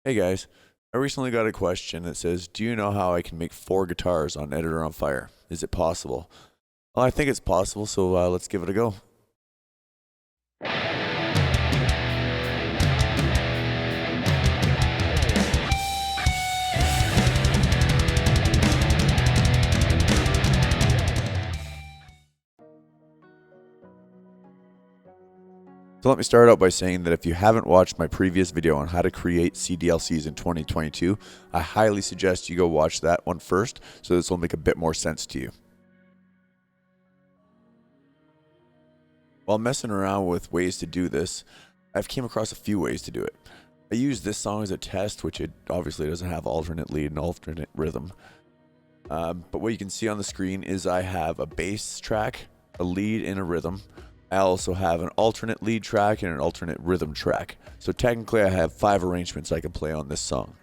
Hey guys, I recently got a question that says, do you know how I can make 4 guitars on Editor on Fire? Is it possible? Well, I think it's possible, so let's give it a go. So let me start out by saying that if you haven't watched my previous video on how to create CDLCs in 2022, I highly suggest you go watch that one first, so this will make a bit more sense to you. While messing around with ways to do this, I've came across a few ways to do it. I used this song as a test, which it obviously doesn't have alternate lead and alternate rhythm. But what you can see on the screen is I have a bass track, a lead, and a rhythm. I also have an alternate lead track and an alternate rhythm track. So technically I have 5 arrangements I can play on this song.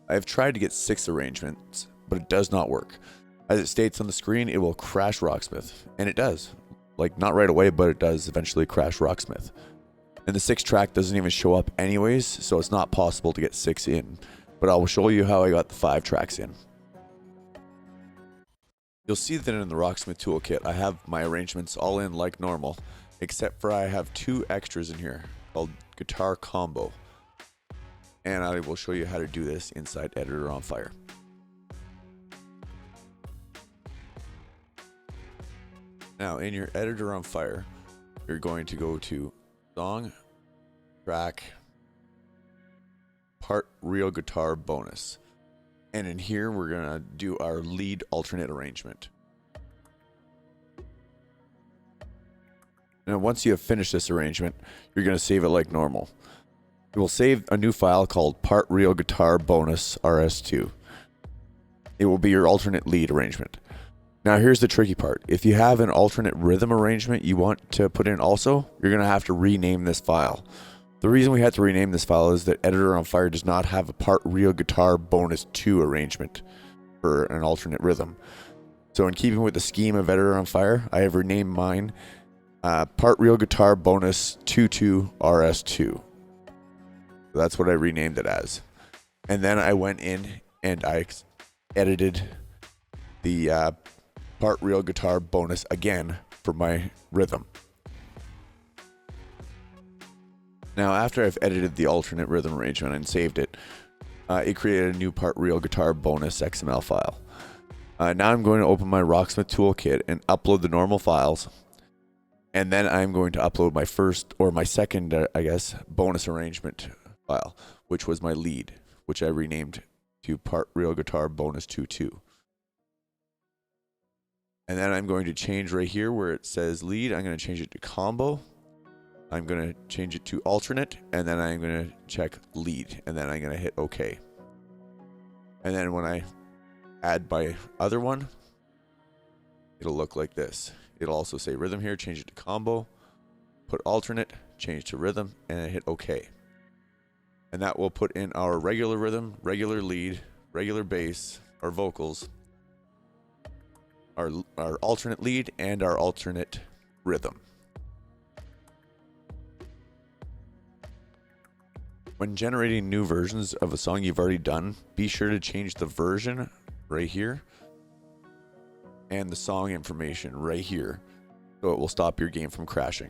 I've tried to get 6 arrangements, but it does not work. As it states on the screen, it will crash Rocksmith. And it does. Like, not right away, but it does eventually crash Rocksmith. And the 6th track doesn't even show up anyways, so it's not possible to get 6 in. But I will show you how I got the 5 tracks in. You'll see that in the Rocksmith toolkit, I have my arrangements all in like normal, except for I have 2 extras in here called Guitar Combo. And I will show you how to do this inside Editor on Fire. Now, in your Editor on Fire, you're going to go to Song, Track, Part Real Guitar Bonus. And in here, we're going to do our lead alternate arrangement. Now, once you have finished this arrangement, you're going to save it like normal. You will save a new file called Part Real Guitar Bonus RS2. It will be your alternate lead arrangement. Now, here's the tricky part. If you have an alternate rhythm arrangement you want to put in also, you're going to have to rename this file. The reason we had to rename this file is that Editor on Fire does not have a Part Real Guitar Bonus 2 arrangement for an alternate rhythm. So in keeping with the scheme of Editor on Fire, I have renamed mine Part Real Guitar Bonus 22 RS2. So that's what I renamed it as. And then I went in and I edited the Part Real Guitar Bonus again for my rhythm. Now, after I've edited the alternate rhythm arrangement and saved it, it created a new Part Real Guitar Bonus XML file. Now I'm going to open my Rocksmith toolkit and upload the normal files. And then I'm going to upload my first, or my second, bonus arrangement file, which was my lead, which I renamed to Part Real Guitar Bonus 22. And then I'm going to change right here where it says lead, I'm going to change it to combo. I'm going to change it to alternate, and then I'm going to check lead, and then I'm going to hit OK. And then when I add my other one, it'll look like this. It'll also say rhythm here, change it to combo, put alternate, change to rhythm, and then hit OK. And that will put in our regular rhythm, regular lead, regular bass, our vocals, our alternate lead, and our alternate rhythm. When generating new versions of a song you've already done, be sure to change the version right here and the song information right here so it will stop your game from crashing.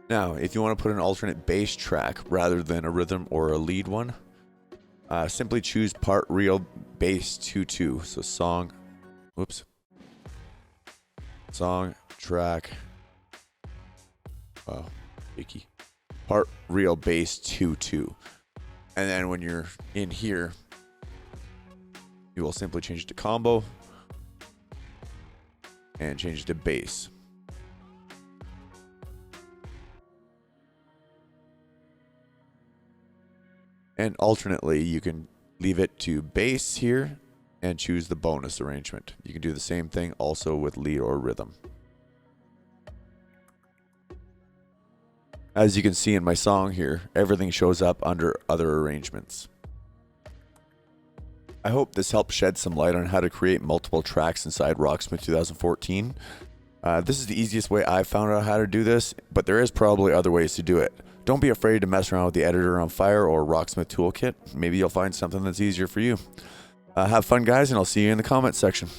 Now, if you want to put an alternate bass track rather than a rhythm or a lead one, simply choose Part Real Bass 22. So song, track, Part Real Bass 22. And then when you're in here, you will simply change it to combo and change it to bass. And alternately, you can leave it to bass here and choose the bonus arrangement. You can do the same thing also with lead or rhythm. As you can see in my song here, everything shows up under other arrangements. I hope this helps shed some light on how to create multiple tracks inside Rocksmith 2014. This is the easiest way I found out how to do this, but there is probably other ways to do it. Don't be afraid to mess around with the editor on Fire or Rocksmith Toolkit. Maybe you'll find something that's easier for you. Have fun, guys, and I'll see you in the comments section.